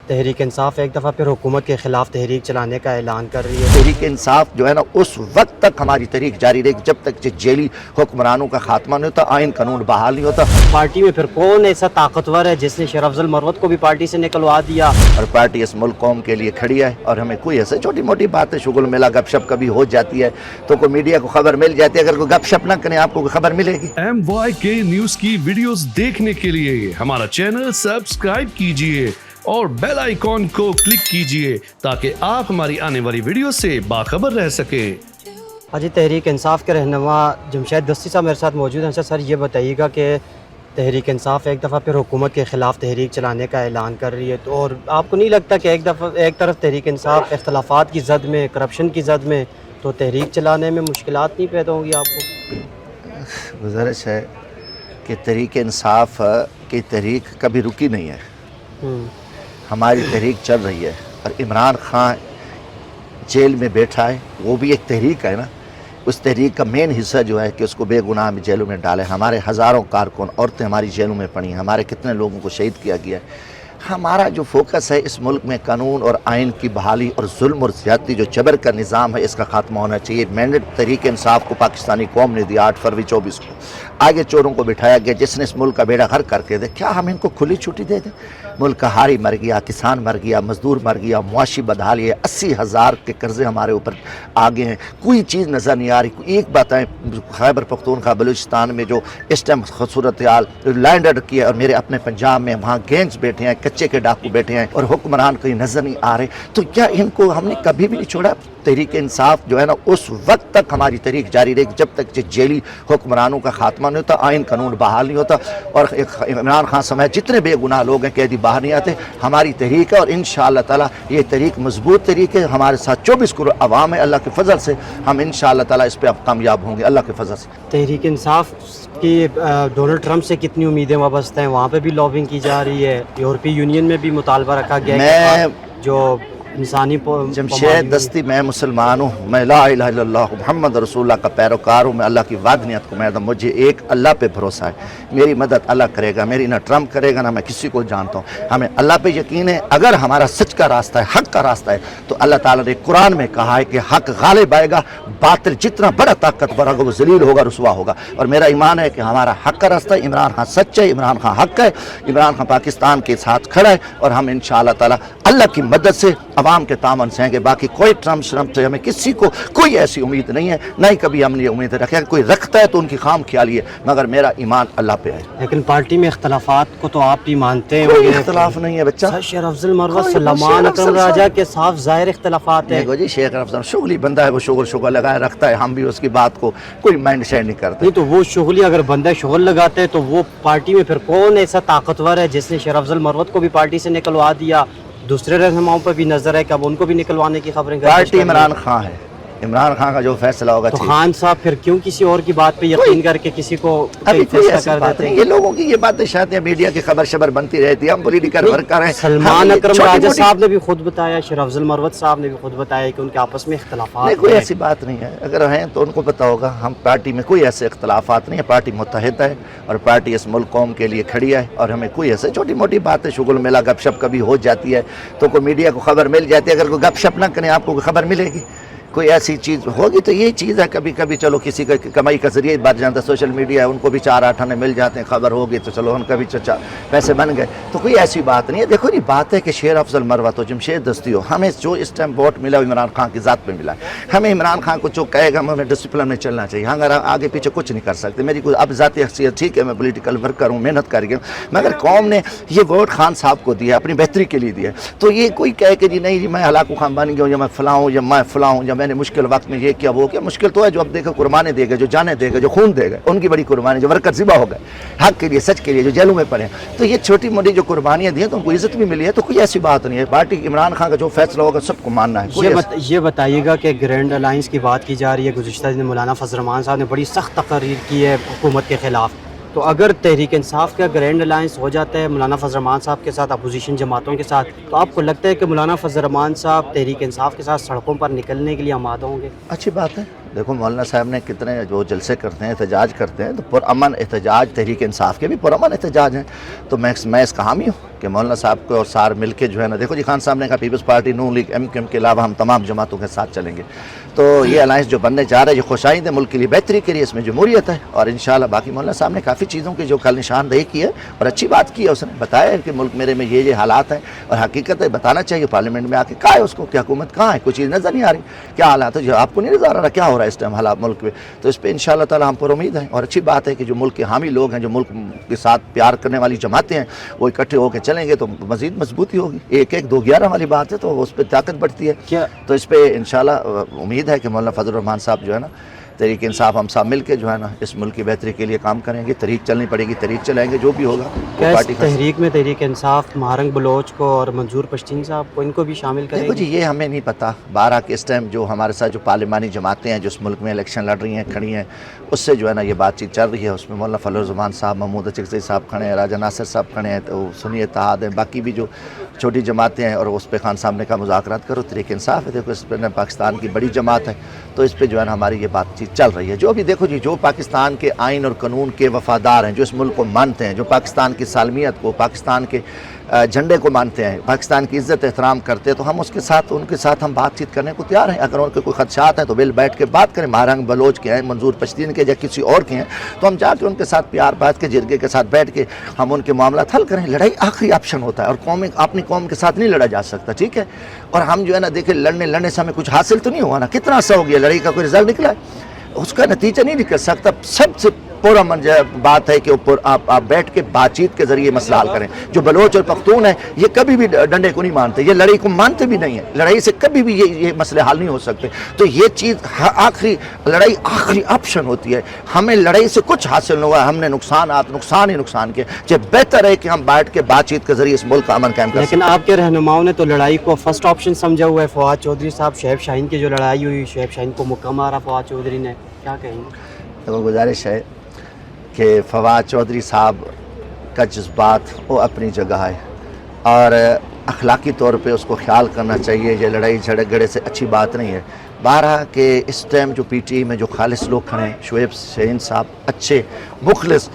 تحریک انصاف ایک دفعہ پھر حکومت کے خلاف تحریک چلانے کا اعلان کر رہی ہے۔ تحریک انصاف جو ہے نا اس وقت تک ہماری تحریک جاری رہے گی جب تک جیلی حکمرانوں کا خاتمہ نہیں ہوتا، آئین قانون بحال نہیں ہوتا۔ پارٹی میں پھر کون ایسا طاقتور ہے جس نے شیر افضل مروت کو بھی پارٹی سے نکلوا دیا؟ اور پارٹی اس ملک قوم کے لیے کھڑی ہے، اور ہمیں کوئی ایسے چھوٹی موٹی باتیں شغل ملا گپ شپ کبھی ہو جاتی ہے تو کوئی میڈیا کو خبر مل جاتی ہے، اگر کوئی گپ شپ نہ کریں آپ کو کوئی خبر ملے گی؟ MYK نیوز کی ویڈیوز دیکھنے کے لیے ہمارا چینل سبسکرائب کیجئے اور بیل آئیکن کو کلک کیجئے تاکہ آپ ہماری آنے والی ویڈیو سے باخبر رہ سکیں۔ ہاں جی، تحریک انصاف کے رہنما جمشید دستی صاحب میرے ساتھ موجود ہیں۔ سر یہ بتائیے گا کہ تحریک انصاف ایک دفعہ پھر حکومت کے خلاف تحریک چلانے کا اعلان کر رہی ہے، تو اور آپ کو نہیں لگتا کہ ایک طرف تحریک انصاف اختلافات کی زد میں، کرپشن کی زد میں، تو تحریک چلانے میں مشکلات نہیں پیدا ہوں گی آپ کو؟ گزارش ہے کہ تحریک انصاف کی تحریک کبھی رکی نہیں ہے، ہماری تحریک چل رہی ہے، اور عمران خان جیل میں بیٹھا ہے، وہ بھی ایک تحریک ہے نا۔ اس تحریک کا مین حصہ جو ہے کہ اس کو بے گناہ میں جیلوں میں ڈالے، ہمارے ہزاروں کارکن عورتیں ہماری جیلوں میں پڑی ہیں، ہمارے کتنے لوگوں کو شہید کیا گیا ہے۔ ہمارا جو فوکس ہے اس ملک میں قانون اور آئین کی بحالی اور ظلم اور زیادتی جو جبر کا نظام ہے اس کا خاتمہ ہونا چاہیے۔ مینڈیٹ تحریک انصاف کو پاکستانی قوم نے دیا 8 فروری 24 کو، آگے چوروں کو بٹھایا گیا جس نے اس ملک کا بیڑا غرق کر کے دے۔ کیا ہم ان کو کھلی چھٹی دے دیں؟ ملک کا ہاری مر گیا، کسان مر گیا، مزدور مر گیا، معاشی بدحالی ہے، 80,000 کے قرضے ہمارے اوپر آگے ہیں، کوئی چیز نظر نہیں آ رہی۔ ایک بات ہے، خیبر پختونخوا بلوچستان میں جو اس ٹائم صورتحال لینڈ آرڈر کی ہے، اور میرے اپنے پنجاب میں وہاں گینگز بیٹھے ہیں، کچے کے ڈاکو بیٹھے ہیں، اور حکمران کہیں نظر نہیں آ رہے، تو کیا ان کو ہم نے کبھی بھی نہیں چھوڑا؟ تحریک انصاف جو ہے نا اس وقت تک ہماری تحریک جاری رہے گی جب تک جیلی حکمرانوں کا خاتمہ نہیں ہوتا، آئین قانون بحال نہیں ہوتا، اور عمران خان سمیت جتنے بے گناہ لوگ ہیں قیدی باہر نہیں آتے۔ ہماری تحریک ہے، اور انشاءاللہ تعالی یہ تحریک مضبوط تحریک ہے، ہمارے ساتھ 24 کروڑ عوام ہے، اللہ کے فضل سے ہم انشاءاللہ تعالی اس پہ اب کامیاب ہوں گے اللہ کے فضل سے۔ تحریک انصاف کی ڈونلڈ ٹرمپ سے کتنی امیدیں وابستہ ہیں؟ وہاں پہ بھی لابنگ کی جا رہی ہے، یورپی یونین میں بھی مطالبہ رکھا گیا ہے کہ جو انسانی جمشید دستی میں مسلمان ہوں، میں لا الہ الا اللہ محمد رسول اللہ کا پیروکار ہوں، میں اللہ کی وحدانیت کو میں مجھے ایک اللہ پہ بھروسہ ہے، میری مدد اللہ کرے گا، میری نہ ٹرمپ کرے گا نہ میں کسی کو جانتا ہوں، ہمیں اللہ پہ یقین ہے۔ اگر ہمارا سچ کا راستہ ہے، حق کا راستہ ہے، تو اللہ تعالیٰ نے قرآن میں کہا ہے کہ حق غالب آئے گا، باطل جتنا بڑا طاقتور ہوگا وہ ذلیل ہوگا، رسوا ہوگا، اور میرا ایمان ہے کہ ہمارا حق کا راستہ ہے، عمران خان سچ ہے، عمران خان حق ہے، عمران خان پاکستان کے ساتھ کھڑا ہے، اور ہم انشاءاللہ تعالیٰ اللہ کی مدد سے عوام کے تعاون سے ہیں کہ باقی کوئی ٹرمپ شرمپ سے ہمیں کسی کو کوئی ایسی امید نہیں ہے، نہ ہی کبھی ہم نے یہ امید رکھا ہے۔ کوئی رکھتا ہے تو ان کی خام خیالی ہے، مگر میرا ایمان اللہ پہ ہے۔ لیکن پارٹی میں اختلافات کو تو آپ بھی مانتے ہیں؟ کوئی اختلاف نہیں ہے بچہ، شیر افضل مروت سلمان اکرم راجہ کے صاف ظاہر اختلافات ہیں۔ دیکھو جی، شیخ افضل شغلی بندہ ہے، وہ شغل لگائے رکھتا ہے، ہم بھی اس کی بات کو کوئی مائنڈ شیئر نہیں کرتے۔ نہیں تو وہ شغلی اگر بندہ شغل لگاتے تو وہ پارٹی میں پھر کون ایسا طاقتور ہے جس نے شیر افضل مروت کو بھی پارٹی سے نکلوا دیا؟ دوسرے رہنماؤں پر بھی نظر ہے کہ اب ان کو بھی نکلوانے کی خبریں پارٹی عمران خان ہے، عمران خان کا جو فیصلہ ہوگا تو خان صاحب پھر کیوں کسی اور کی بات پہ یقین کر کے کسی کو ابھی کوئی فیصلہ ایسی کر بات دیتے نہیں، ہیں؟ یہ لوگوں کی یہ باتیں شاید میڈیا کی خبر شبر بنتی رہتی ہے، ہم پولیٹیکل ورکر ہیں۔ سلمان اکرم راجہ صاحب نے بھی خود بتایا، شیر افضل مروت صاحب نے بھی خود بتایا کہ ان کے آپس میں اختلافات نہیں، کوئی ایسی بات نہیں ہے، اگر ہیں تو ان کو پتہ ہوگا، ہم پارٹی میں کوئی ایسے اختلافات نہیں ہے، پارٹی متحد ہے، اور پارٹی اس ملک قوم کے لیے کھڑی ہے، اور ہمیں کوئی ایسے چھوٹی موٹی باتیں شغل ملا گپ شپ کبھی ہو جاتی ہے تو کوئی میڈیا کو خبر مل جاتی ہے، اگر کوئی گپ شپ نہ کریں آپ کو کوئی خبر ملے گی؟ کوئی ایسی چیز ہوگی تو یہ چیز ہے، کبھی کبھی چلو کسی کا کمائی کا ذریعہ بڑھ جاتا ہے، سوشل میڈیا ہے، ان کو بھی 4-8 آنے مل جاتے ہیں، خبر ہوگی تو چلو ان کا بھی پیسے بن گئے، تو کوئی ایسی بات نہیں ہے۔ دیکھو یہ بات ہے کہ شیر افضل مروت ہو، جمشید دستی ہو، ہمیں جو اس ٹائم ووٹ ملا وہ عمران خان کی ذات پہ ملا ہے، ہمیں عمران خان کو جو کہے گا ہمیں ڈسپلن میں چلنا چاہیے، اگر آگے پیچھے کچھ نہیں کر سکتے۔ میری کوئی اب ذاتی حیثیت ٹھیک ہے، میں پولیٹیکل ورکر ہوں، محنت کر گیا ہوں، مگر قوم نے یہ ووٹ خان صاحب کو دیا، اپنی بہتری کے لیے دیا، تو یہ کوئی کہے کہ جی نہیں جی میں ہلاکو خان بن گیا ہوں، یا میں فلاں ہوں، یا میں فلاں ہوں، یا میں نے مشکل وقت میں یہ کیا وہ کیا، مشکل تو ہے جو اب دیکھو قربانی دے گا، جو جانے دے گا، جو خون دے گا، ان کی بڑی قربانی، جو ورکر ذبح ہو گئے حق کے لیے، سچ کے لیے، جو جیلوں میں پڑے ہیں، تو یہ چھوٹی موٹی جو قربانیاں دی ہیں تو ان کو عزت بھی ملی ہے، تو کوئی ایسی بات نہیں ہے۔ پارٹی عمران خان کا جو فیصلہ ہوگا سب کو ماننا ہے۔ یہ بتائیے گا کہ گرینڈ الائنس کی بات کی جا رہی ہے، گزشتہ دن مولانا فضل الرحمان صاحب نے بڑی سخت تقریر کی ہے حکومت کے خلاف، تو اگر تحریک انصاف کا گرینڈ الائنس ہو جاتا ہے مولانا فضل الرحمان صاحب کے ساتھ، اپوزیشن جماعتوں کے ساتھ، تو آپ کو لگتا ہے کہ مولانا فضل الرحمان صاحب تحریک انصاف کے ساتھ سڑکوں پر نکلنے کے لیے آمادہ ہوں گے؟ اچھی بات ہے، دیکھو مولانا صاحب نے کتنے جو جلسے کرتے ہیں، احتجاج کرتے ہیں، تو پرامن احتجاج، تحریک انصاف کے بھی پرامن احتجاج ہیں، تو میں اس کا حامی ہوں۔ کہ مولانا صاحب کو اور سار مل کے جو ہے نا، دیکھو جی خان صاحب نے کہا پیپلز پارٹی نون لیگ MQM کے علاوہ ہم تمام جماعتوں کے ساتھ چلیں گے، تو یہ الائنس جو بننے جا رہا ہے یہ خوشائند ہے ملک کے لیے، بہتری کے لیے، اس میں جمہوریت ہے، اور انشاءاللہ باقی مولانا صاحب نے کافی چیزوں کی جو کل نشاندہی کی ہے اور اچھی بات کی ہے، اس نے بتایا ہے کہ ملک میرے میں یہ حالات ہیں، اور حقیقت ہے بتانا چاہیے پارلیمنٹ میں آ کے کہا ہے اس کو کہ حکومت کہاں ہے، کوئی چیز نظر نہیں آ رہی، کیا حالات ہے جو آپ کو نہیں نظر آ رہا کیا ہو رہا ہے اس ٹائم حالات ملک میں، تو اس پہ انشاءاللہ تعالی ہم پر امید ہے، اور اچھی بات ہے کہ جو ملک کے حامی لوگ ہیں، جو ملک کے ساتھ پیار کرنے والی جماعتیں ہیں، وہ اکٹھے ہو کے چلیں گے تو مزید مضبوطی ہوگی، 1-1-2-11 والی بات ہے تو اس پہ طاقت بڑھتی ہے، کیا تو اس پہ انشاءاللہ امید ہے کہ مولانا فضل الرحمان صاحب جو ہے نا تحریک انصاف ہم سب مل کے جو ہے نا اس ملک کی بہتری کے لیے کام کریں گے، تحریک چلنی پڑے گی، تحریک چلائیں گے، جو بھی ہوگا کیا اس پارٹی کا تحریک میں تحریک انصاف مہارنگ بلوچ کو اور منظور پشتین صاحب کو ان کو بھی شامل کریں دیکھو گے؟ جی یہ ہمیں نہیں پتہ، بارہ کے اس ٹائم جو ہمارے ساتھ جو پارلیمانی جماعتیں ہیں جو اس ملک میں الیکشن لڑ رہی ہیں کھڑی ہیں، اس سے جو ہے نا یہ بات چیت چل رہی ہے، اس میں مولانا فضل الرحمان صاحب، محمود اچکزئی صاحب کھڑے ہیں، راجہ ناصر صاحب کھڑے ہیں، تو سنی اتحاد ہیں، باقی بھی جو چھوٹی جماعتیں ہیں، اور اس پہ خان صاحب نے کہا مذاکرات کرو، تحریک انصاف ہے، دیکھو اس پہ پاکستان کی بڑی جماعت ہے، تو اس پہ جو ہے نا ہماری یہ بات چیت چل رہی ہے، جو بھی دیکھو جی جو پاکستان کے آئین اور قانون کے وفادار ہیں، جو اس ملک کو مانتے ہیں، جو پاکستان کی سالمیت کو، پاکستان کے جھنڈے کو مانتے ہیں، پاکستان کی عزت احترام کرتے ہیں، تو ہم اس کے ساتھ ان کے ساتھ ہم بات چیت کرنے کو تیار ہیں، اگر ان کے کوئی خدشات ہیں تو بیل بیٹھ کے بات کریں، مہارنگ بلوچ کے ہیں، منظور پشتین کے یا کسی اور کے ہیں، تو ہم جا کے ان کے ساتھ پیار بات کے جرگے کے ساتھ بیٹھ کے ہم ان کے معاملات حل کریں، لڑائی آخری آپشن ہوتا ہے، اور قوم اپنی قوم کے ساتھ نہیں لڑا جا سکتا، ٹھیک ہے، اور ہم جو ہے نا دیکھیں لڑنے سے ہمیں کچھ حاصل تو نہیں ہوا نا، کتنا عرصہ ہو گیا لڑائی کا کوئی رزلٹ نکلا ہے، اس کا نتیجہ نہیں نکل سکتا، سب سے پورا بات ہے کہ اوپر آپ بیٹھ کے بات چیت کے ذریعے مسئلہ حل کریں، جو بلوچ اور پختون ہیں یہ کبھی بھی ڈنڈے کو نہیں مانتے، یہ لڑائی کو مانتے بھی نہیں ہیں، لڑائی سے کبھی بھی یہ مسئلے حل نہیں ہو سکتے، تو یہ چیز لڑائی آخری آپشن ہوتی ہے، ہمیں لڑائی سے کچھ حاصل نہیں ہوا، ہم نے نقصان ہی نقصان کیا، جب بہتر ہے کہ ہم بیٹھ کے بات چیت کے ذریعے اس ملک کا امن قائم کر سکیں۔ لیکن آپ کے رہنماؤں نے تو لڑائی کو فرسٹ آپشن سمجھا ہوا ہے، فواد چودھری صاحب، شعیب شاہین کی جو لڑائی ہوئی، شعیب شاہین کو مکہ مارا فواد چودھری نے، کیا کہیں گے؟ تو گزارش ہے کہ فواد چودھری صاحب کا جذبات وہ اپنی جگہ ہے، اور اخلاقی طور پہ اس کو خیال کرنا چاہیے، یہ لڑائی جھگڑے سے اچھی بات نہیں ہے، بارہ کہ اس ٹائم جو PTI میں جو خالص لوگ کھڑے ہیں، شعیب شاہین صاحب اچھے مخلص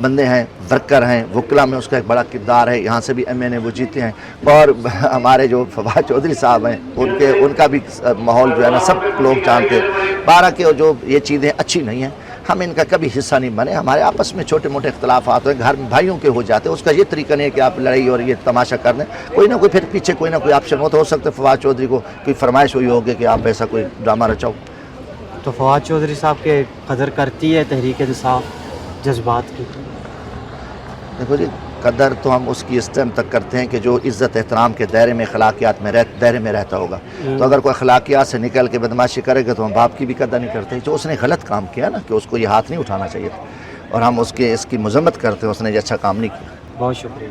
بندے ہیں، ورکر ہیں، وکلا میں اس کا ایک بڑا کردار ہے، یہاں سے بھی MNA وہ جیتے ہیں، اور ہمارے جو فواد چودھری صاحب ہیں ان کا بھی ماحول جو ہے نا سب لوگ جانتے ہیں، بارہ کہ جو یہ چیزیں اچھی نہیں ہیں، ہم ان کا کبھی حصہ نہیں بنے، ہمارے آپس میں چھوٹے موٹے اختلافات ہوئے، گھر میں بھائیوں کے ہو جاتے ہیں، اس کا یہ طریقہ نہیں ہے کہ آپ لڑائی اور یہ تماشا کر دیں، کوئی نہ کوئی پھر پیچھے کوئی نہ کوئی آپشن ہو سکتا ہے فواد چودھری کو کوئی فرمائش ہوئی ہوگی کہ آپ ایسا کوئی ڈرامہ رچاؤ۔ تو فواد چودھری صاحب کے قدر کرتی ہے تحریک انصاف جذبات کی؟ دیکھو جی قدر تو ہم اس کی اس ٹائم تک کرتے ہیں کہ جو عزت احترام کے دائرے میں اخلاقیات میں دائرے میں رہتا ہوگا، تو اگر کوئی اخلاقیات سے نکل کے بدماشی کرے گا تو ہم باپ کی بھی قدر نہیں کرتے، جو اس نے غلط کام کیا نا کہ اس کو یہ ہاتھ نہیں اٹھانا چاہیے، اور ہم اس کی مذمت کرتے ہیں، اس نے یہ اچھا کام نہیں کیا۔ بہت شکریہ۔